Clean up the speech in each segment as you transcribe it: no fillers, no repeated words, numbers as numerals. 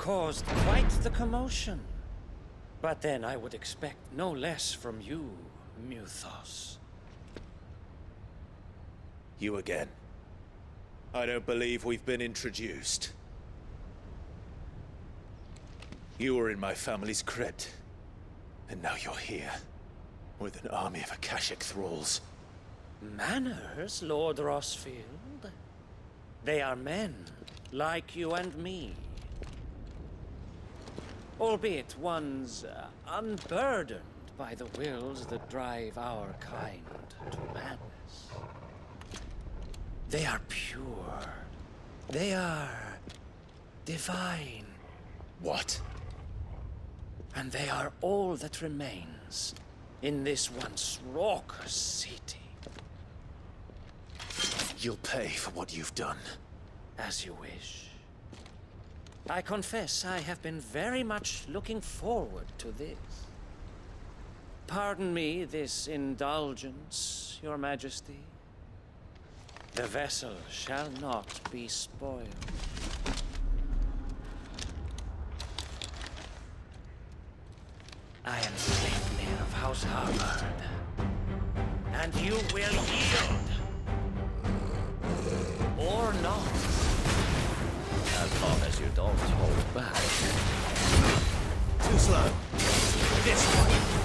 caused quite the commotion. But then I would expect no less from you, Muthos. You again. I don't believe we've been introduced. You were in my family's crypt, and now you're here, with an army of Akashic thralls. Manners, Lord Rossfield? They are men, like you and me. Albeit one's unburdened by the wills that drive our kind to madness. They are pure. They are divine. What? And they are all that remains in this once raucous city. You'll pay for what you've done. As you wish. I confess I have been very much looking forward to this. Pardon me this indulgence, Your Majesty. The vessel shall not be spoiled. I am Sleipnir of House Harvard, and you will yield. Or not. As long as you don't hold back. Too slow. This one.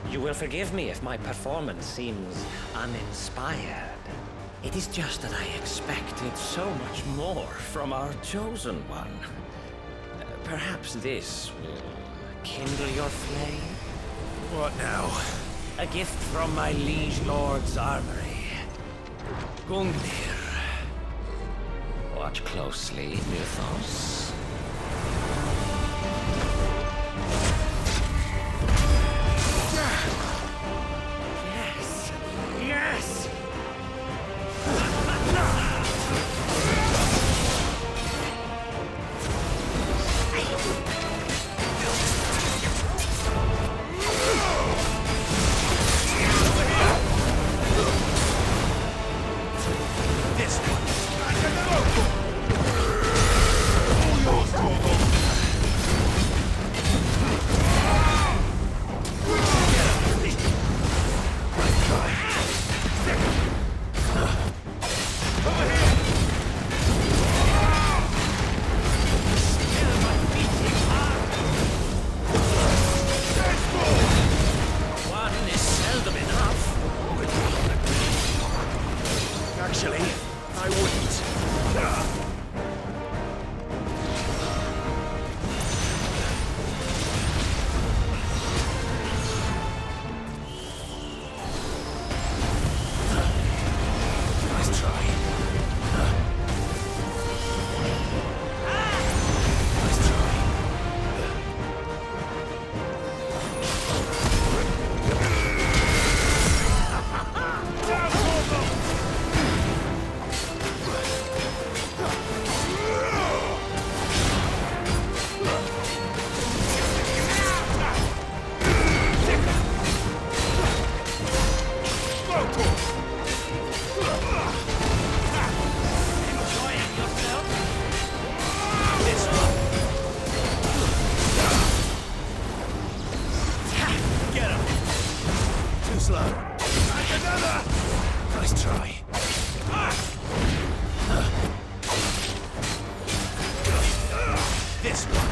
You will forgive me if my performance seems uninspired. It is just that I expected so much more from our chosen one. Perhaps this will kindle your flame? What now? A gift from my liege lord's armory. Gungnir. Watch closely, Muthos. Yes! Yes! Nice try. This one.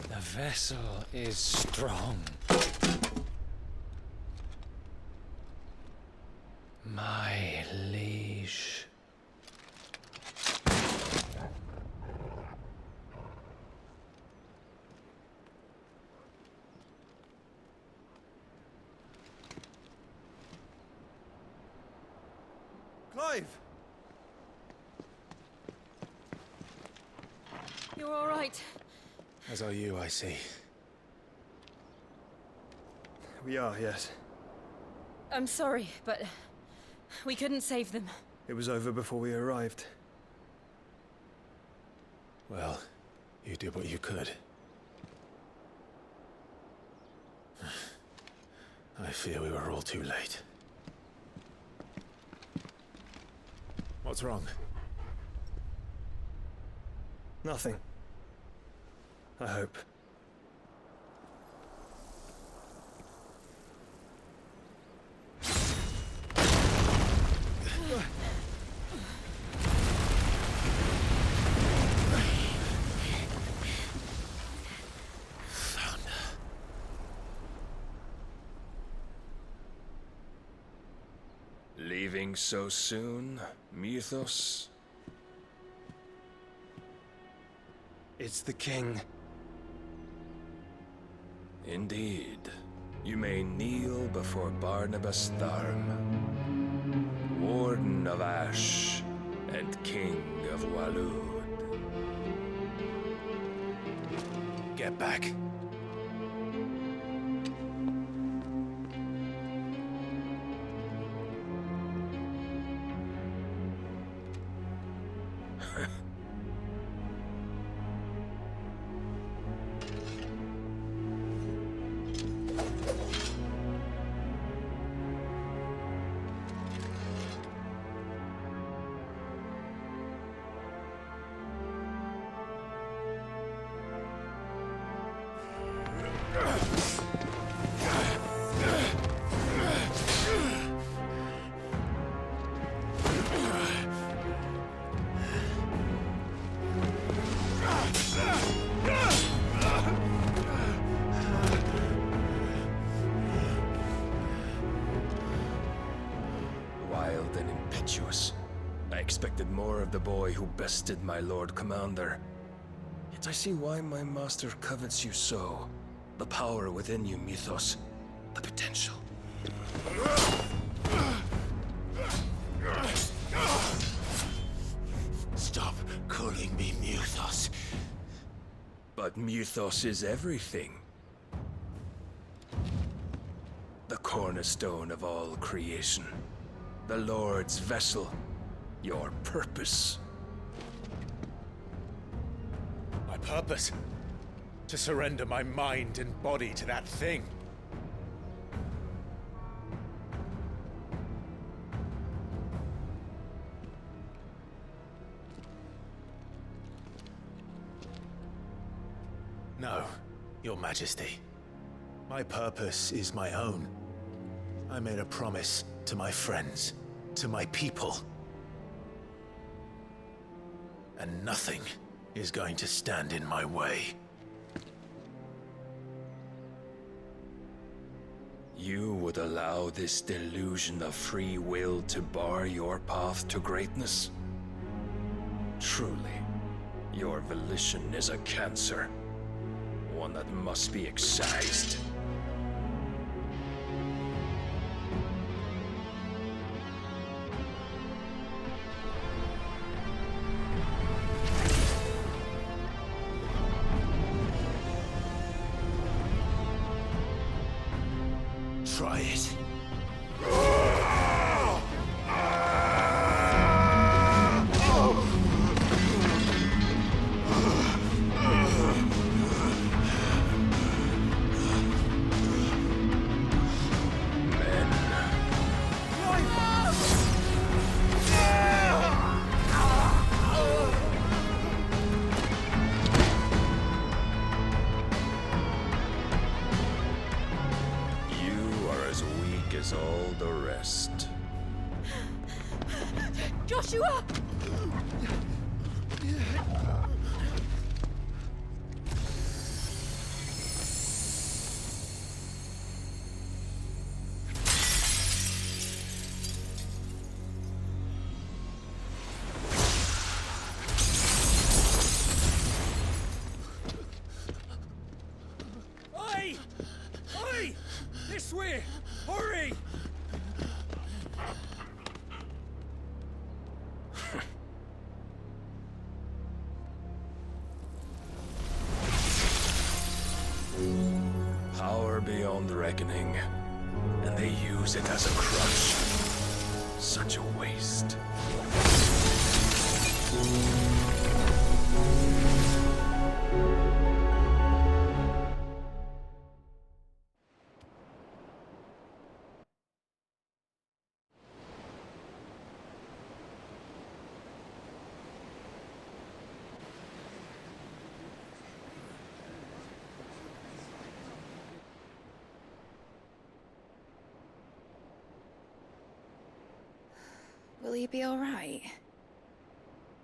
The vessel is strong. My liege. Clive! You're all right. As are you, I see. We are, yes. I'm sorry, but we couldn't save them. It was over before we arrived. Well, you did what you could. I fear we were all too late. What's wrong? Nothing. I hope. Leaving so soon, Mythos? It's the king. Indeed. You may kneel before Barnabas Tharm, Warden of Ash and King of Waloed. Get back. Wild and impetuous. I expected more of the boy who bested my Lord Commander. Yet I see why my master covets you so. The power within you, Mythos. The potential. Stop calling me Mythos. But Mythos is everything. The cornerstone of all creation. The Lord's vessel. Your purpose. My purpose? To surrender my mind and body to that thing. No, Your Majesty. My purpose is my own. I made a promise to my friends, to my people. and nothing is going to stand in my way. You would allow this delusion of free will to bar your path to greatness? Truly, your volition is a cancer, one that must be excised. Try it. As all the rest. Joshua! Oi! Oi! This way! Hurry! Power beyond reckoning, and they use it as a crutch. Such a waste. Will he be all right?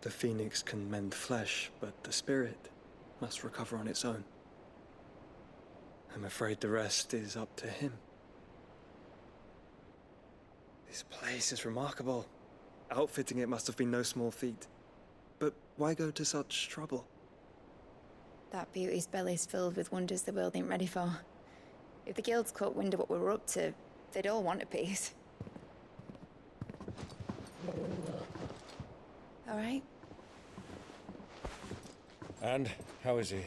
The phoenix can mend flesh, but the spirit must recover on its own. I'm afraid the rest is up to him. This place is remarkable. Outfitting it must have been no small feat. But why go to such trouble? That beauty's belly's filled with wonders the world ain't ready for. If the guilds caught wind of what we were up to, they'd all want a piece. All right? And how is he?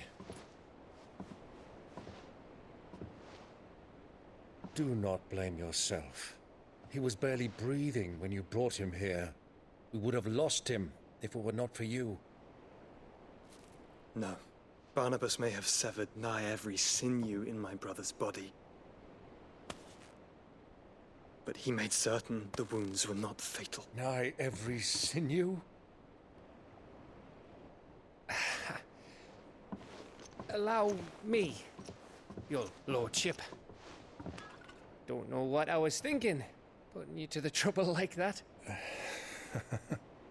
Do not blame yourself. He was barely breathing when you brought him here. We would have lost him if it were not for you. No. Barnabas may have severed nigh every sinew in my brother's body. But he made certain the wounds were not fatal. Nigh every sinew? Allow me, your lordship. Don't know what I was thinking, putting you to the trouble like that.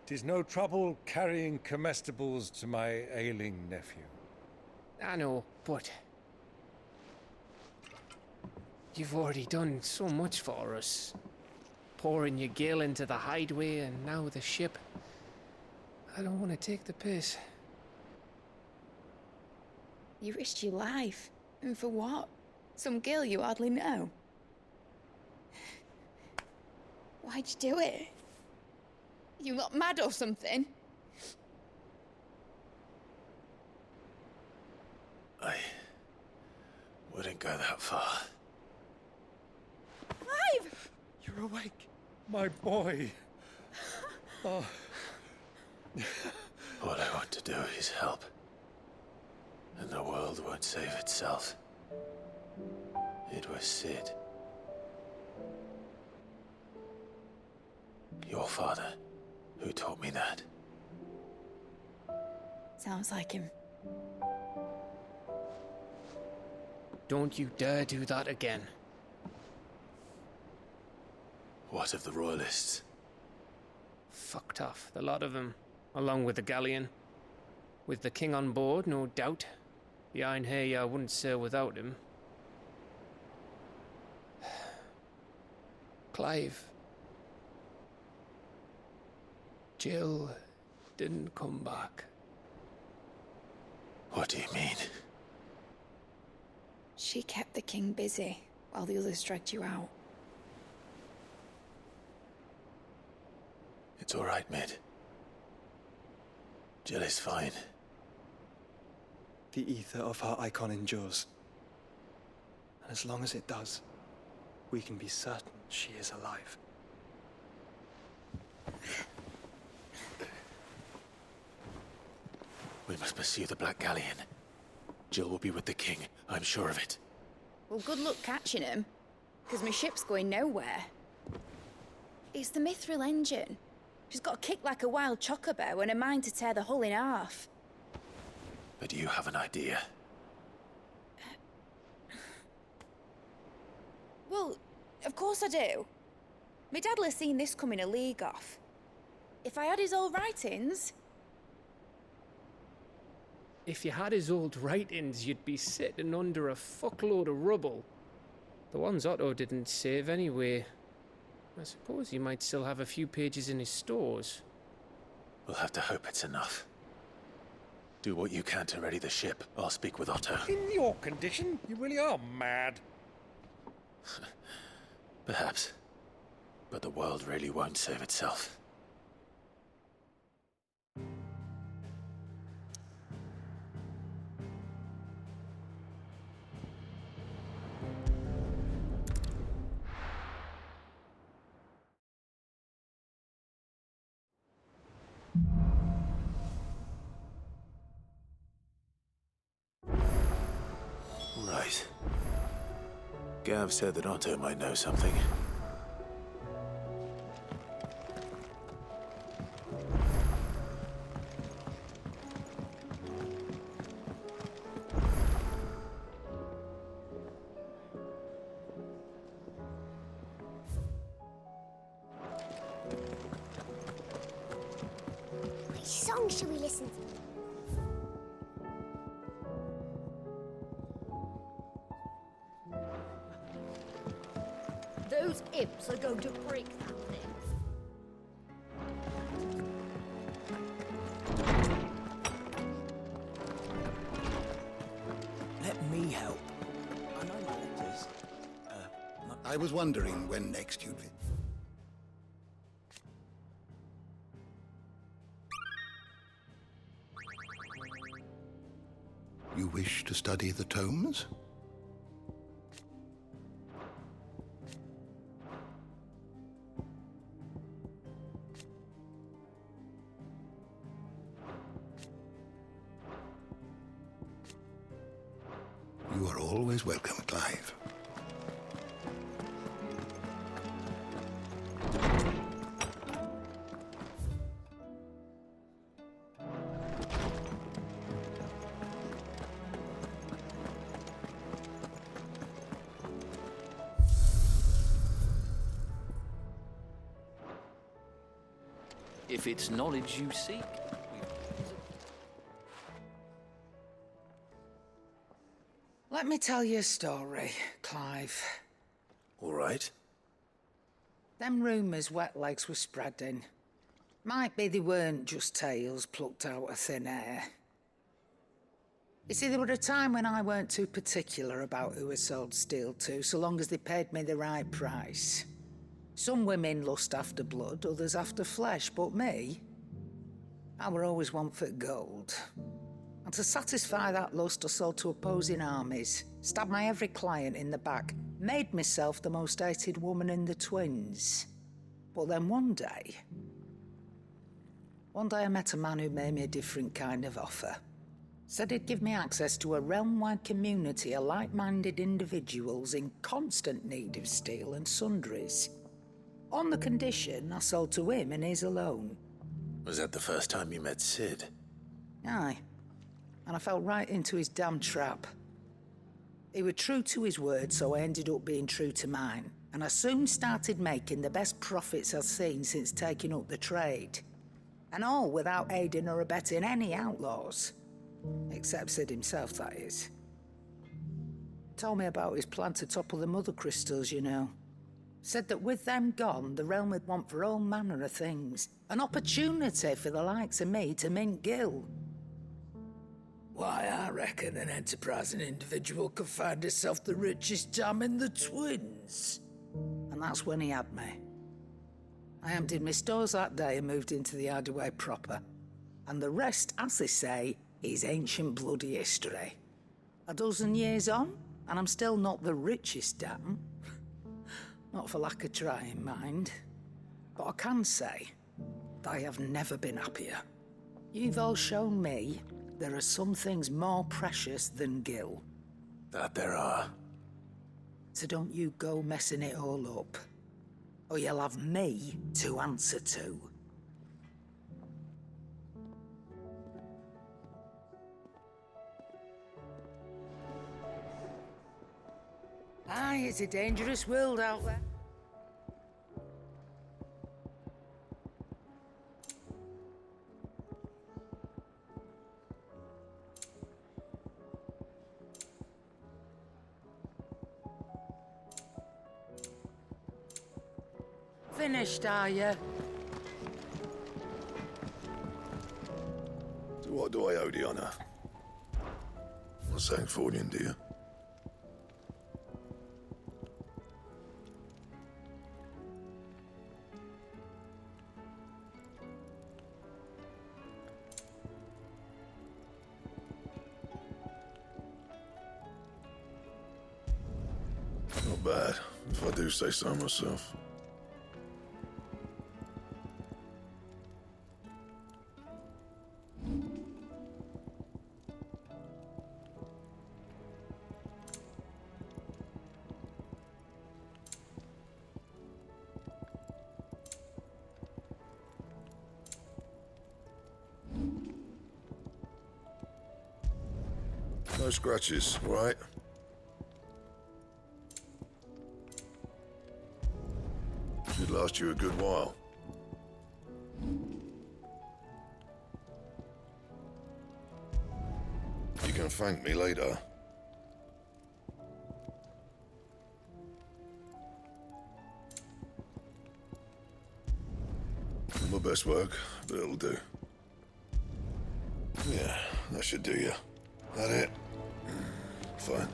'Tis no trouble carrying comestibles to my ailing nephew. I know, but you've already done so much for us. Pouring your gil into the hideaway and now the ship. I don't want to take the piss. You risked your life. And for what? Some girl you hardly know. Why'd you do it? You not mad or something? I wouldn't go that far. Clive! You're awake, my boy. Oh. All I want to do is help. And the world won't save itself. It was Sid. Your father, who taught me that. Sounds like him. Don't you dare do that again. What of the Royalists? Fucked off, the lot of them, along with the galleon. With the king on board, no doubt. The Iron Hair wouldn't sail without him. Clive. Jill didn't come back. What do you mean? She kept the king busy while the others dragged you out. It's all right, Mid. Jill is fine. The ether of her icon endures. And as long as it does, we can be certain she is alive. We must pursue the Black Galleon. Jill will be with the king, I'm sure of it. Well, good luck catching him, because my ship's going nowhere. It's the Mithril engine. She's got a kick like a wild chocobo and a mind to tear the hull in half. But you have an idea. Well, of course I do. My dad'll have seen this coming a league off. If I had his old writings... If you had his old writings, you'd be sitting under a fuckload of rubble. The ones Otto didn't save anyway. I suppose he might still have a few pages in his stores. We'll have to hope it's enough. Do what you can to ready the ship. I'll speak with Otto. In your condition, you really are mad. Perhaps. But the world really won't save itself. Right. Gav said that Otto might know something. Which song should we listen to? Those imps are going to break that thing. Let me help. I know my letters. I was wondering when next you'd visit. You wish to study the tomes? You are always welcome, Clive. If it's knowledge you seek, Let me tell you a story, Clive. All right. Them rumours wet legs were spreading. Might be they weren't just tales plucked out of thin air. You see, there were a time when I weren't too particular about who I sold steel to, so long as they paid me the right price. Some women lust after blood, others after flesh, but me, I were always one for gold. And to satisfy that lust, I sold to opposing armies, stabbed my every client in the back, made myself the most hated woman in the twins. But then one day I met a man who made me a different kind of offer. Said he'd give me access to a realm-wide community of like-minded individuals in constant need of steel and sundries. On the condition I sold to him and his alone. Was that the first time you met Sid? Aye. And I fell right into his damn trap. He was true to his word, so I ended up being true to mine. And I soon started making the best profits I've seen since taking up the trade. And all without aiding or abetting any outlaws. Except Sid himself, that is. Told me about his plan to topple the mother crystals, you know. Said that with them gone, the realm would want for all manner of things. An opportunity for the likes of me to mint Gil. Why, I reckon an enterprising individual could find himself the richest dam in the Twins. And that's when he had me. I emptied my stores that day and moved into the Hideaway proper. And the rest, as they say, is ancient bloody history. A dozen years on, and I'm still not the richest dam. Not for lack of trying, mind. But I can say that I have never been happier. You've all shown me there are some things more precious than Gil. That there are. So don't you go messing it all up. Or you'll have me to answer to. Aye, it's a dangerous world out there. Finished, are you? So what do I owe the honor? Not saying fortune, do you? Not bad, if I do say so myself. No scratches, right? Should last you a good while. You can thank me later. Not my best work, but it'll do. Yeah, that should do you. That it? Fine.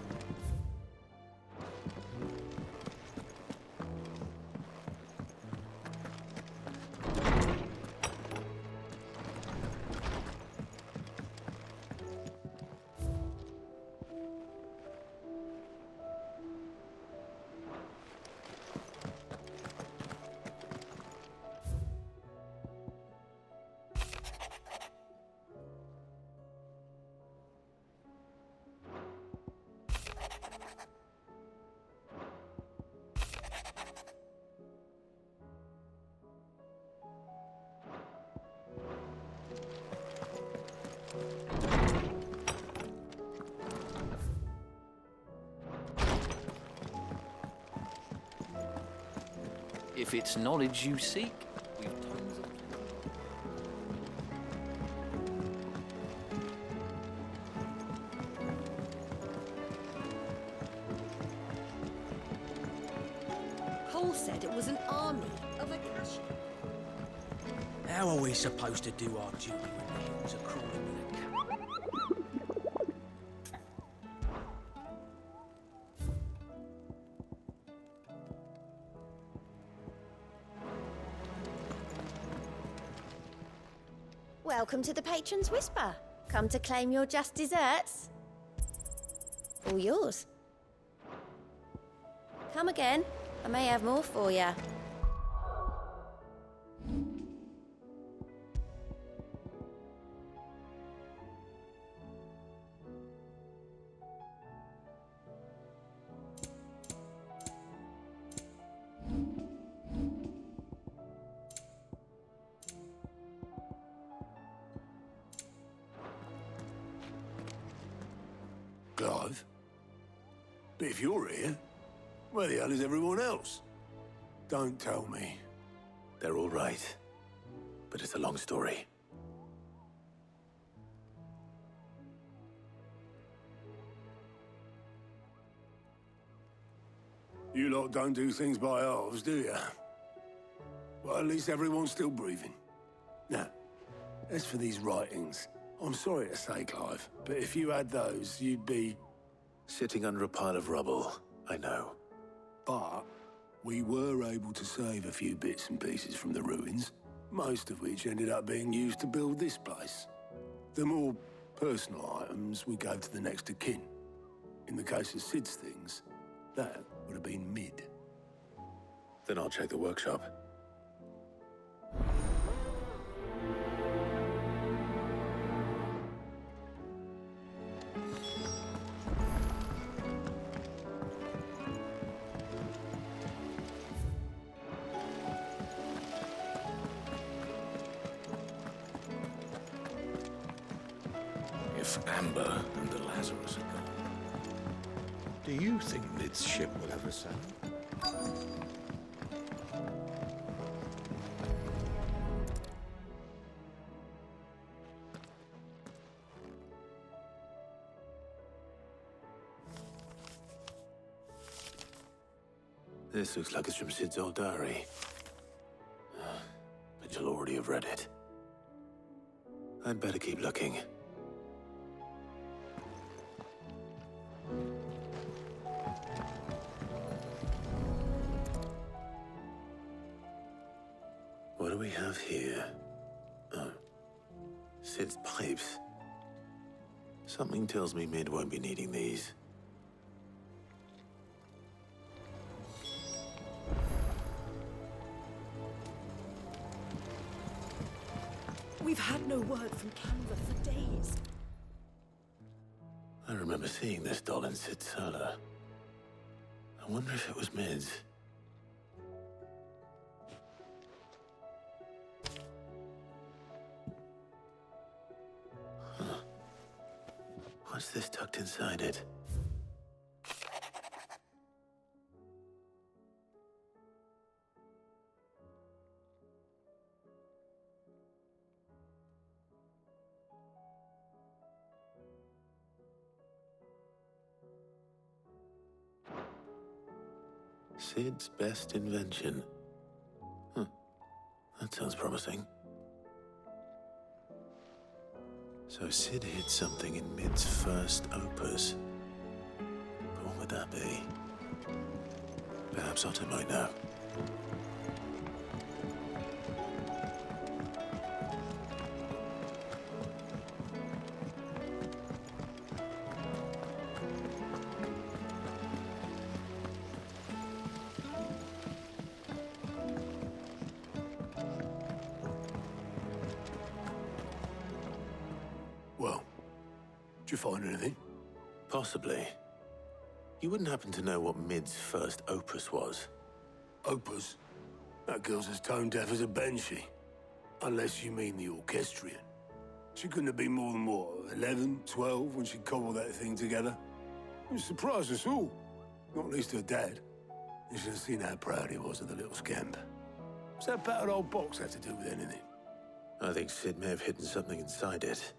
If it's knowledge you seek, we've tons of... Cole said it was an army of Akashi. How are we supposed to do our duty when the hills are crawling with a cat? Welcome to the Patron's Whisper. Come to claim your just desserts. All yours. Come again. I may have more for you. Clive? But if you're here, where the hell is everyone else? Don't tell me. They're all right. But it's a long story. You lot don't do things by halves, do you? Well, at least everyone's still breathing. Now, as for these writings, I'm sorry to say, Clive, but if you had those, you'd be... Sitting under a pile of rubble, I know. But we were able to save a few bits and pieces from the ruins, most of which ended up being used to build this place. The more personal items we gave to the next of kin. In the case of Sid's things, that would have been mid. Then I'll check the workshop. If Amber and the Lazarus are gone, do you think Mid's ship will ever sail? This looks like it's from Sid's old diary. But you'll already have read it. I'd better keep looking. What do we have here? Oh. Sid's pipes. Something tells me Mid won't be needing these. We've had no word from Canva for days. I remember seeing this doll in Sid's cellar. I wonder if it was Mid's. Huh. What's this tucked inside it? Sid's best invention. Huh. That sounds promising. So Sid hid something in Mid's first opus. But what would that be? Perhaps Otto might know. Well, did you find anything? Possibly. You wouldn't happen to know what Mid's first opus was? Opus? That girl's as tone-deaf as a banshee. Unless you mean the orchestrion. She couldn't have been more than, what, 11, 12 when she cobbled that thing together? It surprised us all. Not least her dad. You should have seen how proud he was of the little scamp. What's that battered old box have to do with anything? I think Sid may have hidden something inside it.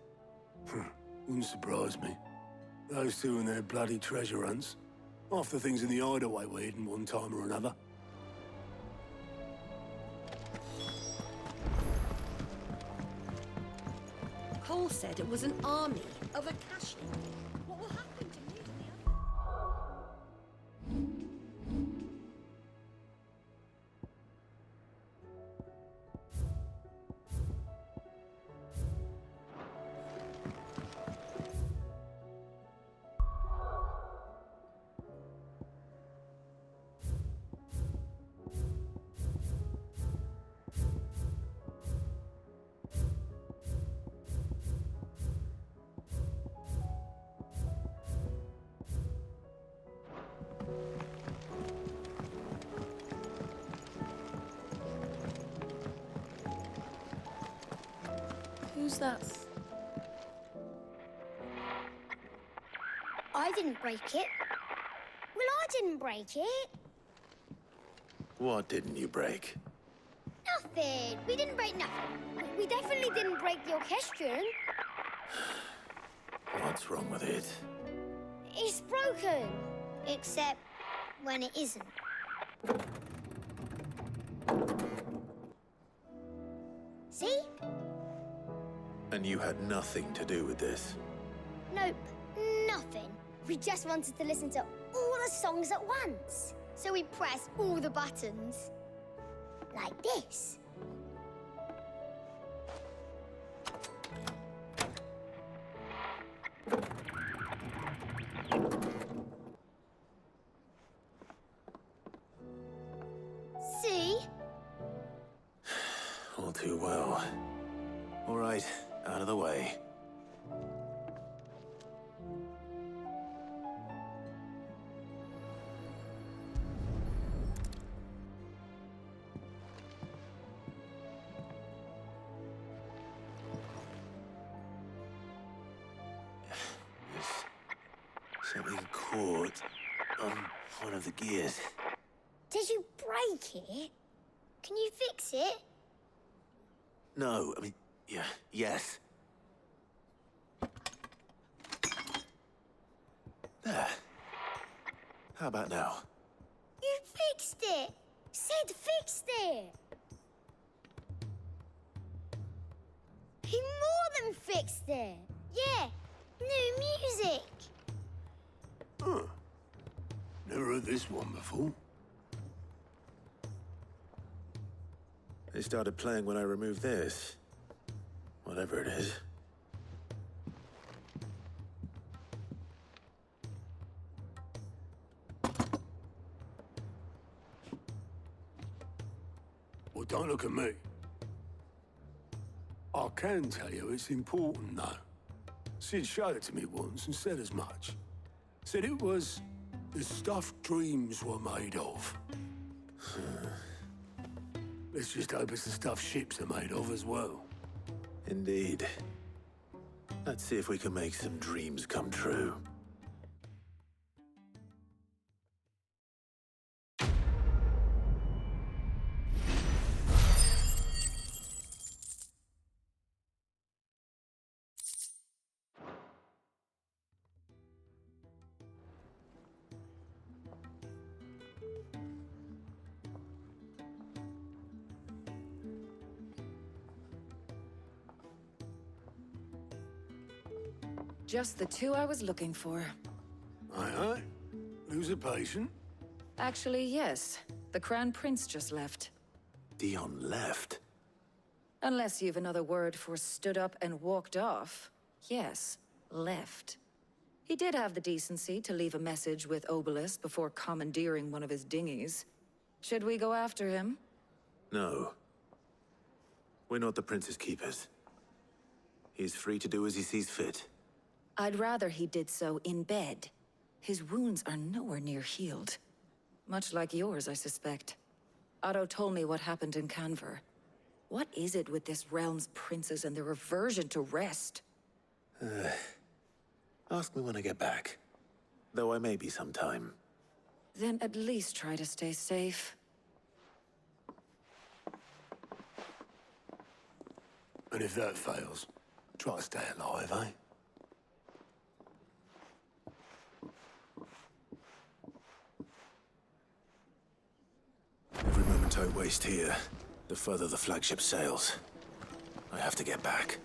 Wouldn't surprise me. Those two and their bloody treasure hunts. Half the things in the hideaway were hidden one time or another. Cole said it was an army of Akashi. What will happen to me and the others? Who's that? I didn't break it. Well, I didn't break it. What didn't you break? Nothing. We didn't break nothing. We definitely didn't break the orchestrion. What's wrong with it? It's broken. Except when it isn't. See? And you had nothing to do with this? Nope, nothing. We just wanted to listen to all the songs at once. So we pressed all the buttons. Like this. See? All too well. All right, out of the way. Something caught on one of the gears. Did you break it? Can you fix it? No, I mean, yeah, yes. There. How about now? You fixed it! Sid fixed it! He more than fixed it! Yeah, new music! Huh. Never heard this one before. They started playing when I removed this. Whatever it is. Well, don't look at me. I can tell you it's important, though. Sid showed it to me once and said as much. Said it was the stuff dreams were made of. Let's just hope it's the stuff ships are made of as well. Indeed. Let's see if we can make some dreams come true. Just the two I was looking for. Aye. Who's a patient? Actually, yes. The Crown Prince just left. Dion left? Unless you've another word for stood up and walked off. Yes, left. He did have the decency to leave a message with Obelisk before commandeering one of his dinghies. Should we go after him? No. We're not the Prince's keepers. He's free to do as he sees fit. I'd rather he did so in bed. His wounds are nowhere near healed. Much like yours, I suspect. Otto told me what happened in Canver. What is it with this realm's princes and their aversion to rest? Ask me when I get back. Though I may be sometime. Then at least try to stay safe. And if that fails, try to stay alive, eh? Every moment I waste here, the further the flagship sails. I have to get back.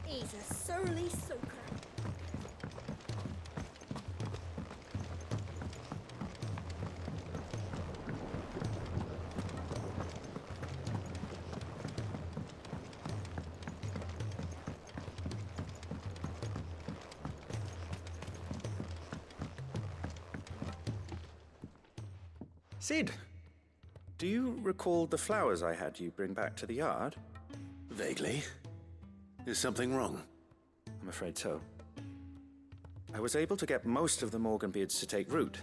He's a surly soaker. Sid, do you recall the flowers I had you bring back to the yard? Vaguely. Is something wrong? I'm afraid so. I was able to get most of the Morganbeards to take root,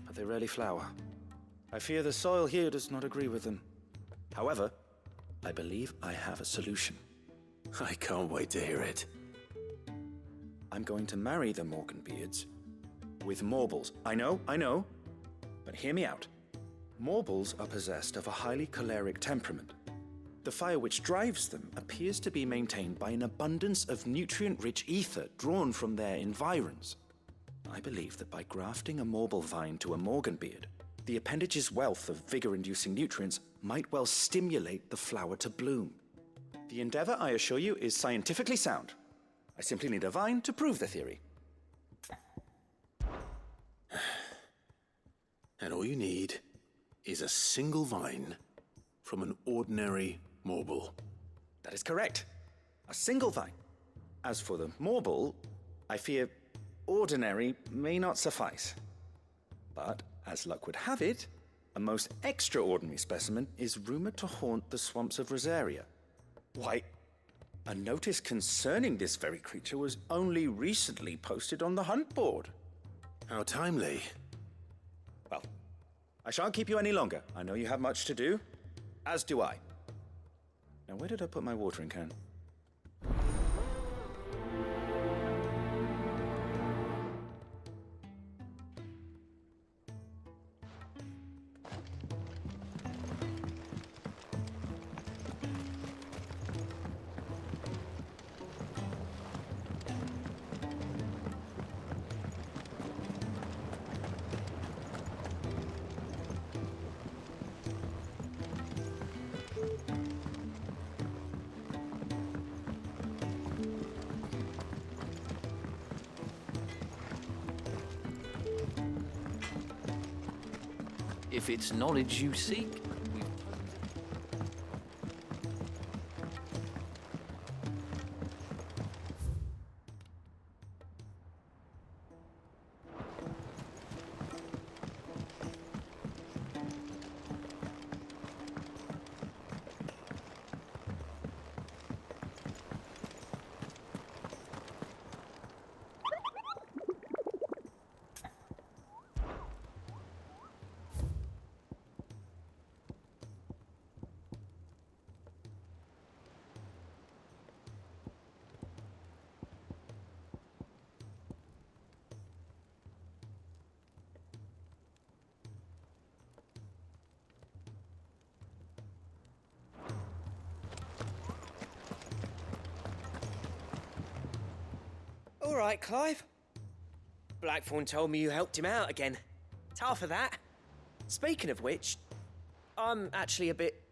but they rarely flower. I fear the soil here does not agree with them. However, I believe I have a solution. I can't wait to hear it. I'm going to marry the Morganbeards with Morbles. I know, but hear me out. Morbles are possessed of a highly choleric temperament. The fire which drives them appears to be maintained by an abundance of nutrient-rich ether drawn from their environs. I believe that by grafting a Morble vine to a Morganbeard, the appendage's wealth of vigor-inducing nutrients might well stimulate the flower to bloom. The endeavor, I assure you, is scientifically sound. I simply need a vine to prove the theory. And all you need is a single vine from an ordinary Morble. That is correct. A single vine. As for the Morble, I fear ordinary may not suffice. But, as luck would have it, a most extraordinary specimen is rumored to haunt the swamps of Rosaria. Why, a notice concerning this very creature was only recently posted on the hunt board. How timely. Well, I shan't keep you any longer. I know you have much to do, as do I. Now, where did I put my watering can? If it's knowledge you seek, All right, Clive. Blackthorn told me you helped him out again. It's half of that. Speaking of which, I'm actually a bit,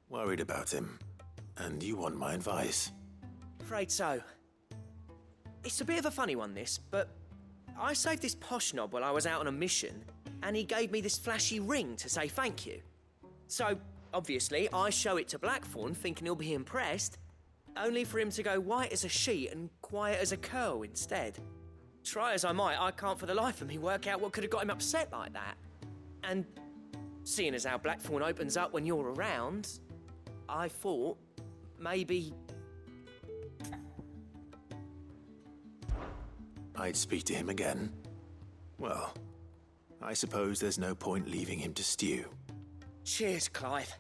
Worried about him. And you want my advice? afraid so. It's a bit of a funny one, this, but I saved this posh knob while I was out on a mission, and he gave me this flashy ring to say thank you. So, obviously, I show it to Blackthorn, thinking he'll be impressed, only for him to go white as a sheet and quiet as a curl instead. Try as I might, I can't for the life of me work out what could have got him upset like that. And seeing as how Blackthorn opens up when you're around, I thought maybe... I'd speak to him again. Well, I suppose there's no point leaving him to stew. Cheers, Clive.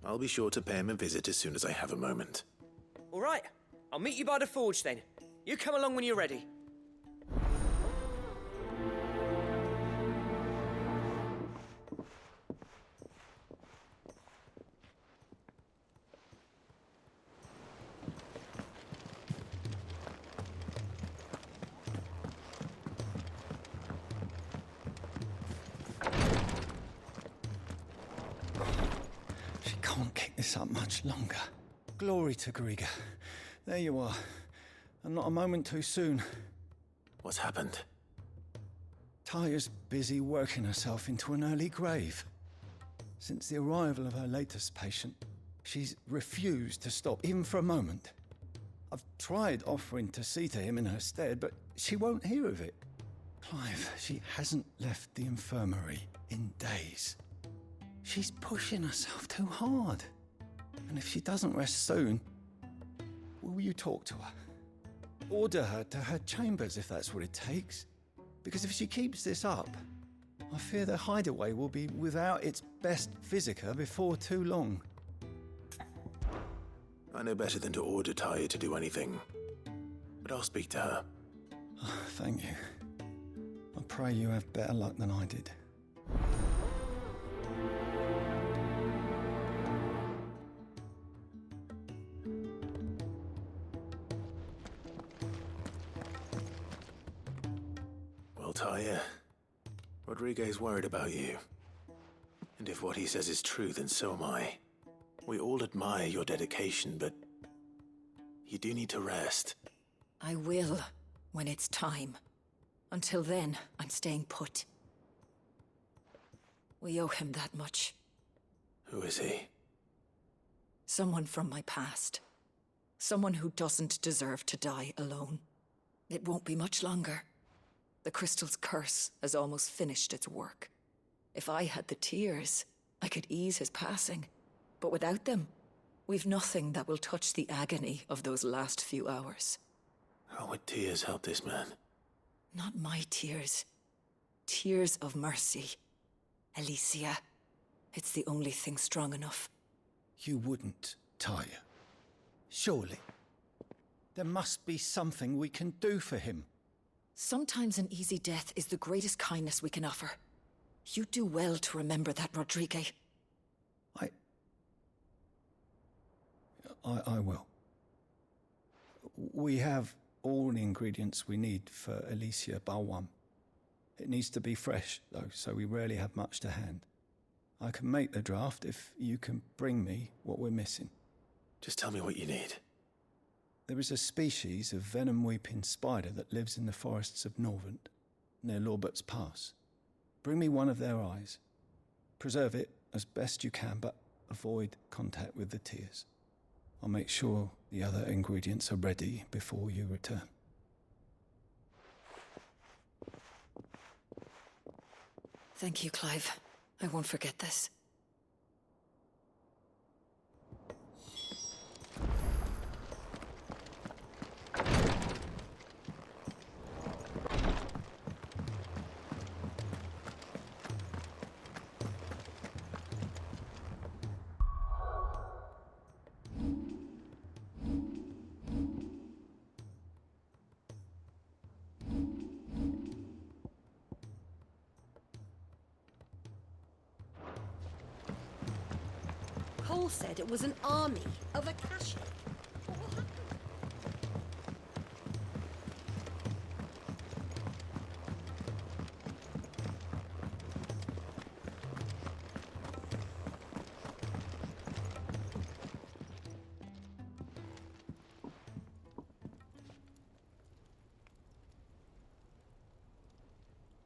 I'll be sure to pay him a visit as soon as I have a moment. All right, I'll meet you by the forge then. You come along when you're ready. She can't keep this up much longer. Glory to Griga. There you are. And not a moment too soon. What's happened? Taya's busy working herself into an early grave. Since the arrival of her latest patient, she's refused to stop, even for a moment. I've tried offering to see to him in her stead, but she won't hear of it. Clive, she hasn't left the infirmary in days. She's pushing herself too hard. And if she doesn't rest soon, will you talk to her? Order her to her chambers if that's what it takes. Because if she keeps this up, I fear the hideaway will be without its best physiker before too long. I know better than to order Taya to do anything, but I'll speak to her. Thank you. I pray you have better luck than I did. Well, Taya, Rodriguez worried about you. And if what he says is true, then so am I. We all admire your dedication, but you do need to rest. I will, when it's time. Until then, I'm staying put. We owe him that much. Who is he? Someone from my past. Someone who doesn't deserve to die alone. It won't be much longer. The crystal's curse has almost finished its work. If I had the tears, I could ease his passing. But without them, we've nothing that will touch the agony of those last few hours. How would tears help this man? Not my tears. Tears of mercy. Alicia. It's the only thing strong enough. You wouldn't, Taya. Surely. There must be something we can do for him. Sometimes an easy death is the greatest kindness we can offer. You do well to remember that, Rodrigue. I will. We have all the ingredients we need for Alicia Balwam. It needs to be fresh, though, so we rarely have much to hand. I can make the draft if you can bring me what we're missing. Just tell me what you need. There is a species of venom-weeping spider that lives in the forests of Norvent, near Lorbert's Pass. Bring me one of their eyes. Preserve it as best you can, but avoid contact with the tears. I'll make sure the other ingredients are ready before you return. Thank you, Clive. I won't forget this. Cole said it was an army of Akashi. What will happen?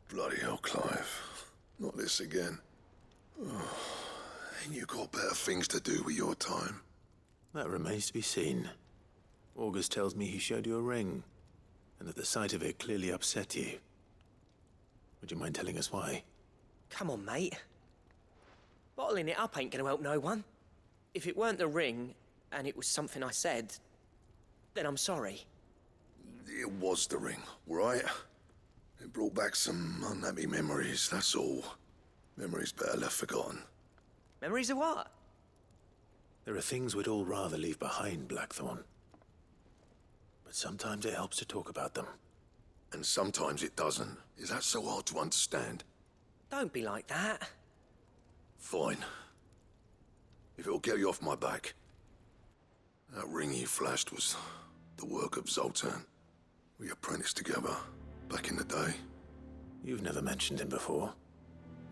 Bloody hell, Clive. Not this again. Ain't you got better things to do with your time? That remains to be seen. August tells me he showed you a ring, and that the sight of it clearly upset you. Would you mind telling us why? Come on, mate. Bottling it up ain't gonna help no one. If it weren't the ring, and it was something I said, then I'm sorry. It was the ring, right? It brought back some unhappy memories, that's all. Memories better left forgotten. Memories of what? There are things we'd all rather leave behind, Blackthorn. But sometimes it helps to talk about them. And sometimes it doesn't. Is that so hard to understand? Don't be like that. Fine. If it'll get you off my back. That ring you flashed was the work of Zoltan. We apprenticed together, back in the day. You've never mentioned him before.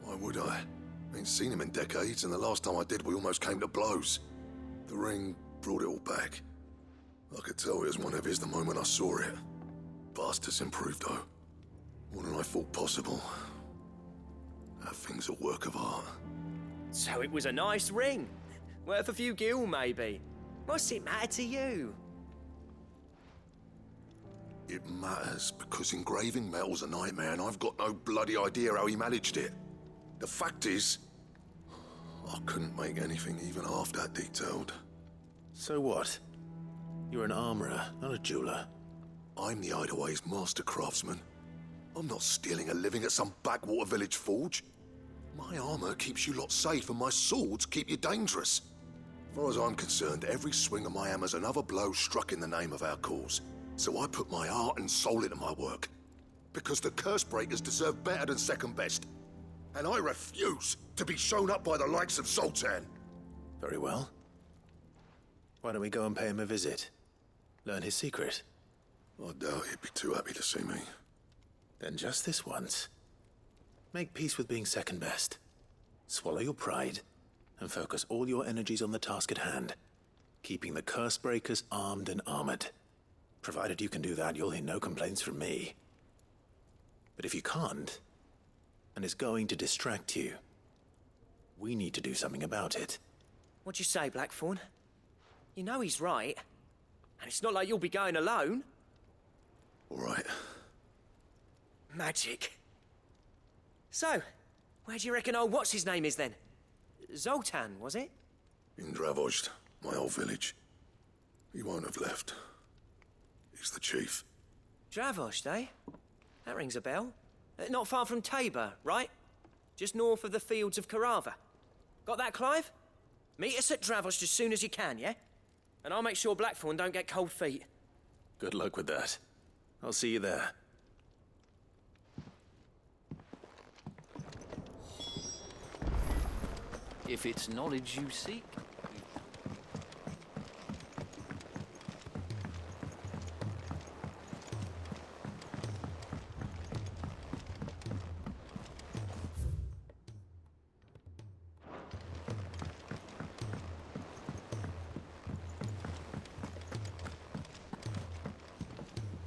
Why would I? Ain't seen him in decades, and the last time I did, we almost came to blows. The ring brought it all back. I could tell it was one of his the moment I saw it. Bastard's improved, though. More than I thought possible. That thing's a work of art. So it was a nice ring. Worth a few gil, maybe. What's it matter to you? It matters because engraving metal's a nightmare, and I've got no bloody idea how he managed it. The fact is, I couldn't make anything even half that detailed. So what? You're an armorer, not a jeweler. I'm the Hideaway's master craftsman. I'm not stealing a living at some backwater village forge. My armor keeps you lot safe and my swords keep you dangerous. As far as I'm concerned, every swing of my hammer's another blow struck in the name of our cause. So I put my heart and soul into my work. Because the curse breakers deserve better than second best. And I refuse to be shown up by the likes of Zoltan. Very well. Why don't we go and pay him a visit? Learn his secret. I doubt he'd be too happy to see me. Then just this once. Make peace with being second best. Swallow your pride, and focus all your energies on the task at hand. Keeping the curse breakers armed and armored. Provided you can do that, you'll hear no complaints from me. But if you can't, and it's going to distract you, we need to do something about it. What'd you say, Blackthorn? You know he's right. And it's not like you'll be going alone. All right. Magic. So, where do you reckon old what's-his-name is then? Zoltan, was it? In Dravozd, my old village. He won't have left. He's the chief. Dravozd, eh? That rings a bell. Not far from Tabor, right? Just north of the fields of Carava. Got that, Clive? Meet us at Dravozd as soon as you can, yeah? And I'll make sure Blackthorn don't get cold feet. Good luck with that. I'll see you there. If it's knowledge you seek.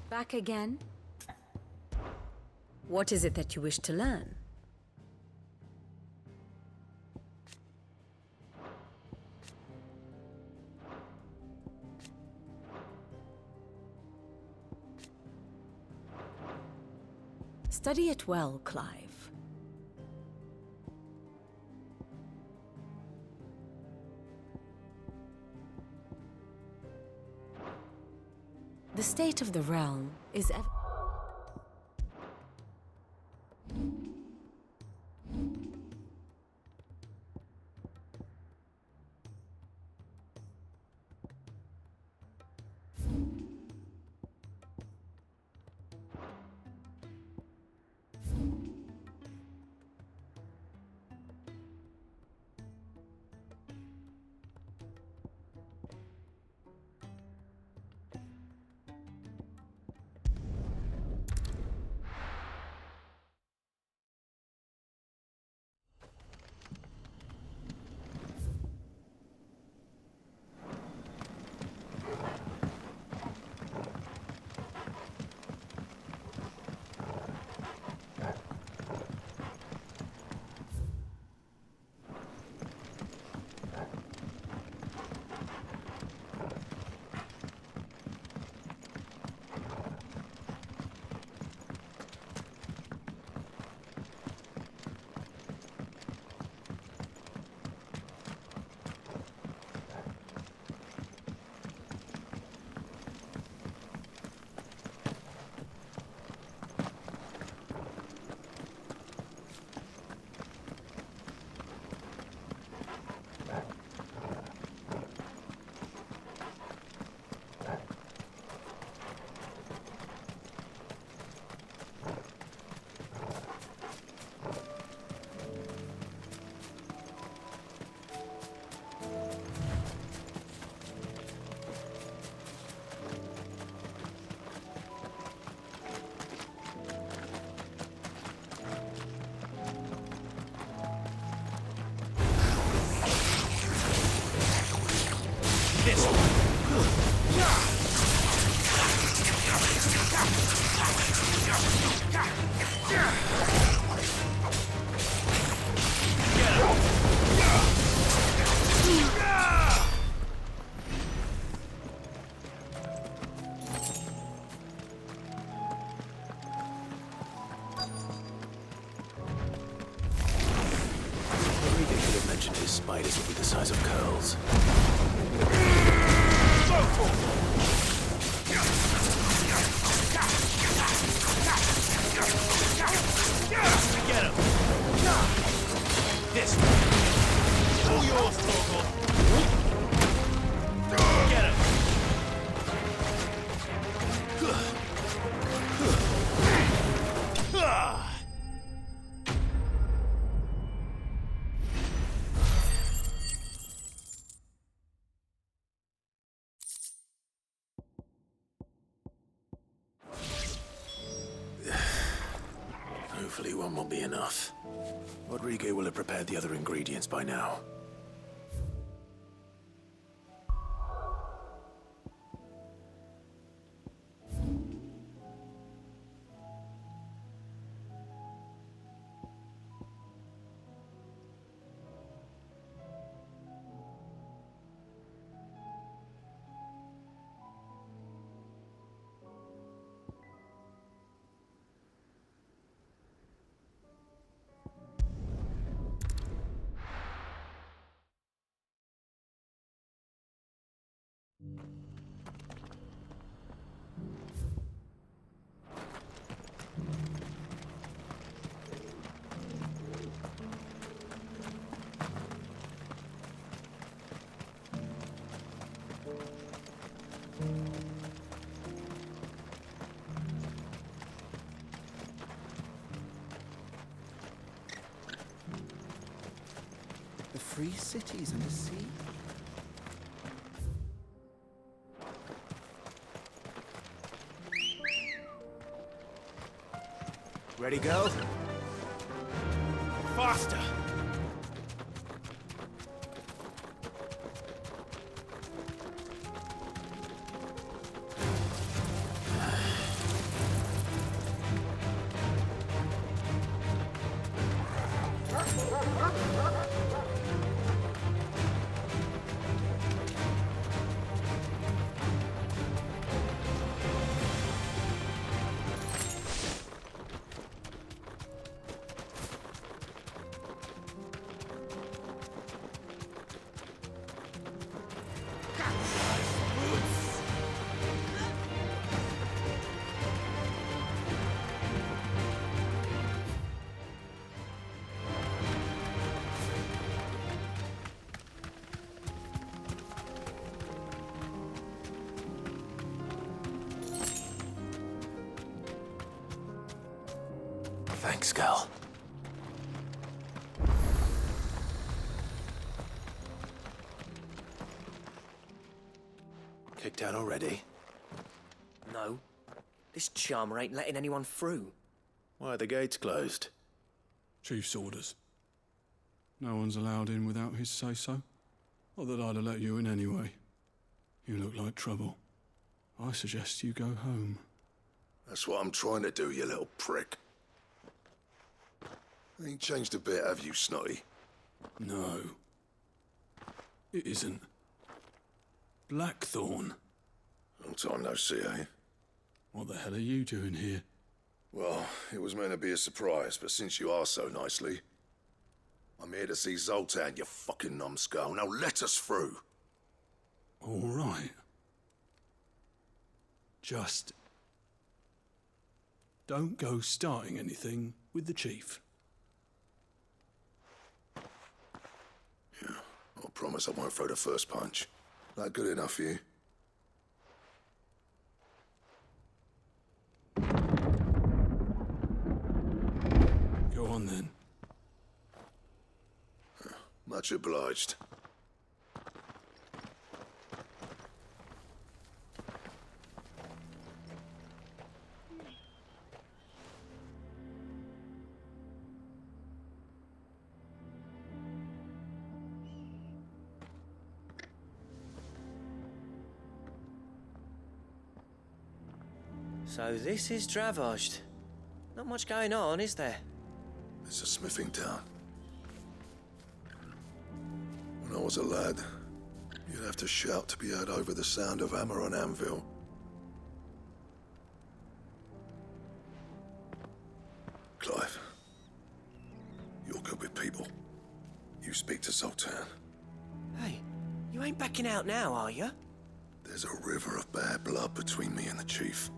Back again? What is it that you wish to learn? Study it well, Clive. The state of the realm is His spiders will be the size of curls. Hopefully one will be enough. Rodrigo will have prepared the other ingredients by now. The free cities and the sea? Ready, go? Faster! Thanks, girl. Kicked out already? No. This charmer ain't letting anyone through. Why are the gates closed? Chief's orders. No one's allowed in without his say-so. Not that I'd have let you in anyway. You look like trouble. I suggest you go home. That's what I'm trying to do, you little prick. Ain't changed a bit, have you, Snotty? No. It isn't. Blackthorn. Long time no see, eh? What the hell are you doing here? Well, it was meant to be a surprise, but since you are so nicely, I'm here to see Zoltan, you fucking numbskull. Now let us through. All right. Just don't go starting anything with the chief. Yeah, I promise I won't throw the first punch. That good enough for you? Go on then. Much obliged. So this is Dravozd. Not much going on, is there? It's a smithing town. When I was a lad, you'd have to shout to be heard over the sound of hammer on anvil. Clive, you're good with people. You speak to Zoltan. Hey, you ain't backing out now, are you? There's a river of bad blood between me and the chief.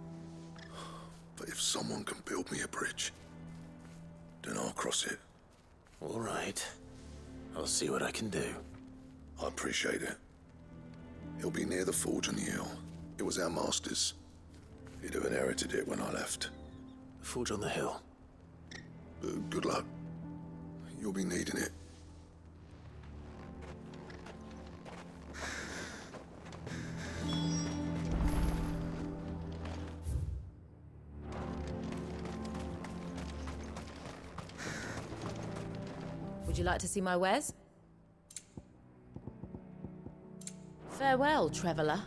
But if someone can build me a bridge, then I'll cross it. All right. I'll see what I can do. I appreciate it. He'll be near the forge on the hill. It was our master's. He'd have inherited it when I left. The forge on the hill? Good luck. You'll be needing it. Would you like to see my wares? Farewell, traveller.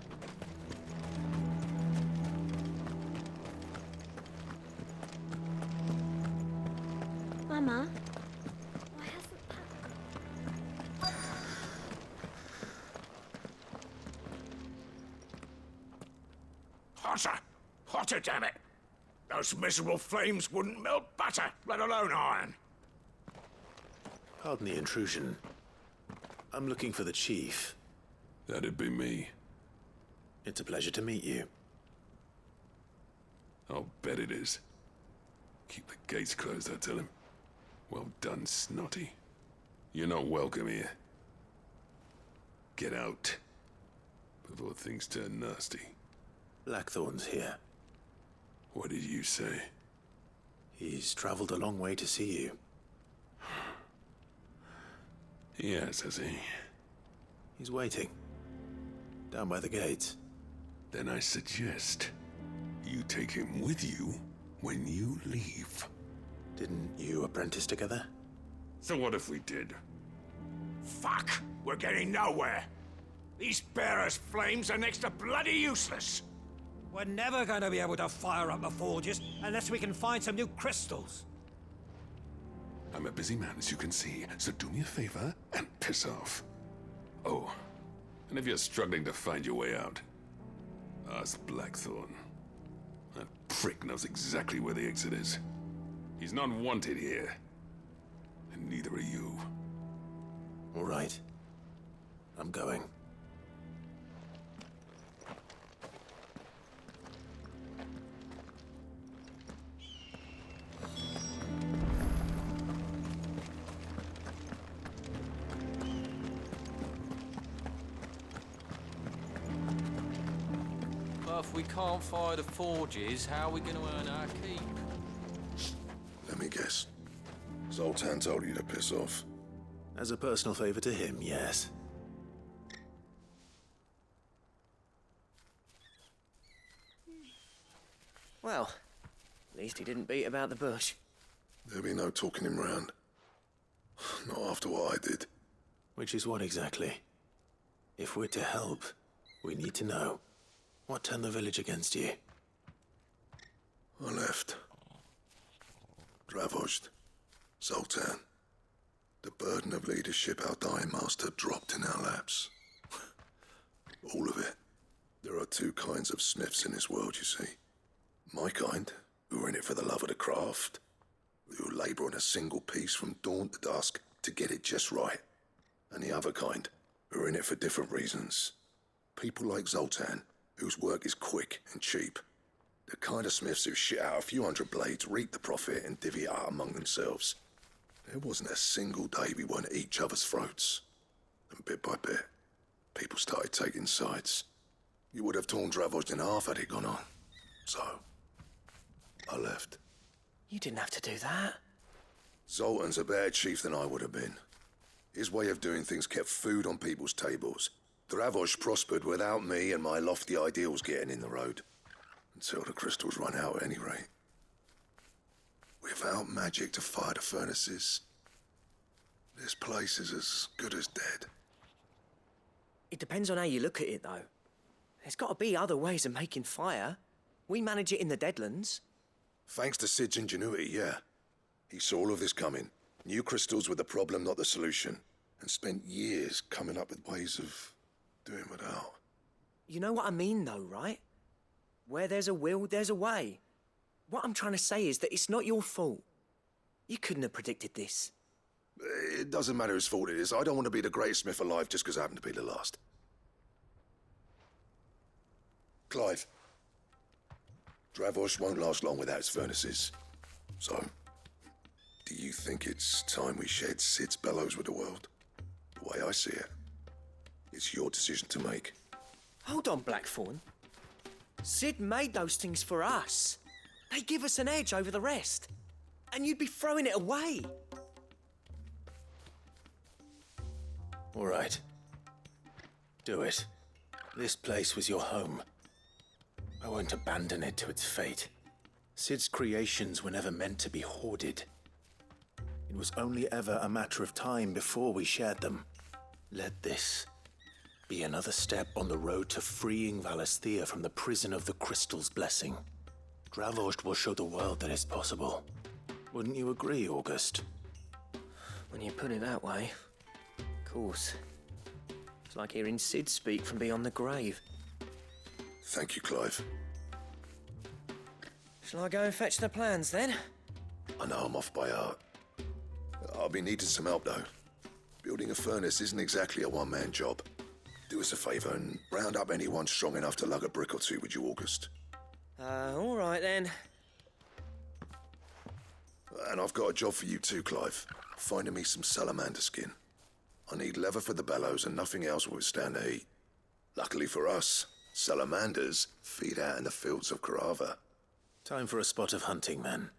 Mama, why hasn't Hotter! Hotter, damn it! Those miserable flames wouldn't melt butter, let alone iron. Pardon the intrusion. I'm looking for the chief. That'd be me. It's a pleasure to meet you. I'll bet it is. Keep the gates closed, I tell him. Well done, Snotty. You're not welcome here. Get out. Before things turn nasty. Blackthorn's here. What did you say? He's traveled a long way to see you. Yes, has he? He's waiting. Down by the gates. Then I suggest you take him with you when you leave. Didn't you apprentice together? So what if we did? Fuck! We're getting nowhere! These bearers' flames are next to bloody useless! We're never going to be able to fire up the forges unless we can find some new crystals. I'm a busy man, as you can see, so do me a favor and piss off. Oh, and if you're struggling to find your way out, ask Blackthorn. That prick knows exactly where the exit is. He's not wanted here, and neither are you. All right. I'm going. But if we can't fire the forges, how are we going to earn our keep? Let me guess. Zoltan told you to piss off. As a personal favor to him, yes. Well, at least he didn't beat about the bush. There'll be no talking him round. Not after what I did. Which is what exactly? If we're to help, we need to know. What turned the village against you? I left. Dravozd. Zoltan. The burden of leadership our dying master dropped in our laps. All of it. There are two kinds of smiths in this world, you see. My kind, who are in it for the love of the craft, who labour on a single piece from dawn to dusk to get it just right. And the other kind, who are in it for different reasons. People like Zoltan, whose work is quick and cheap. The kind of smiths who shit out a few hundred blades, reap the profit, and divvy it out among themselves. There wasn't a single day we weren't at each other's throats. And bit by bit, people started taking sides. You would have torn Dravozd in half had it gone on. So, I left. You didn't have to do that. Zoltan's a better chief than I would have been. His way of doing things kept food on people's tables. Dravozd prospered without me and my lofty ideals getting in the road. Until the crystals run out at any rate. Without magic to fire the furnaces, this place is as good as dead. It depends on how you look at it, though. There's got to be other ways of making fire. We manage it in the Deadlands. Thanks to Sid's ingenuity, yeah. He saw all of this coming. Knew crystals were the problem, not the solution. And spent years coming up with ways of doing without. You know what I mean, though, right? Where there's a will, there's a way. What I'm trying to say is that it's not your fault. You couldn't have predicted this. It doesn't matter whose fault it is. I don't want to be the greatest smith alive just because I happen to be the last. Clive. Dravozd won't last long without its furnaces. So, do you think it's time we shared Sid's bellows with the world? The way I see it, it's your decision to make. Hold on, Blackthorn. Sid made those things for us. They give us an edge over the rest. And you'd be throwing it away. All right. Do it. This place was your home. I won't abandon it to its fate. Sid's creations were never meant to be hoarded. It was only ever a matter of time before we shared them. Let this be another step on the road to freeing Valisthea from the prison of the Crystal's blessing. Dravost will show the world that it's possible. Wouldn't you agree, August? When you put it that way, of course. It's like hearing Sid speak from beyond the grave. Thank you, Clive. Shall I go and fetch the plans, then? I know I'm off by heart. I'll be needing some help, though. Building a furnace isn't exactly a one-man job. Do us a favour and round up anyone strong enough to lug a brick or two, would you, August? All right, then. And I've got a job for you too, Clive. Finding me some salamander skin. I need leather for the bellows and nothing else will withstand the heat. Luckily for us, salamanders feed out in the fields of Carava. Time for a spot of hunting, then.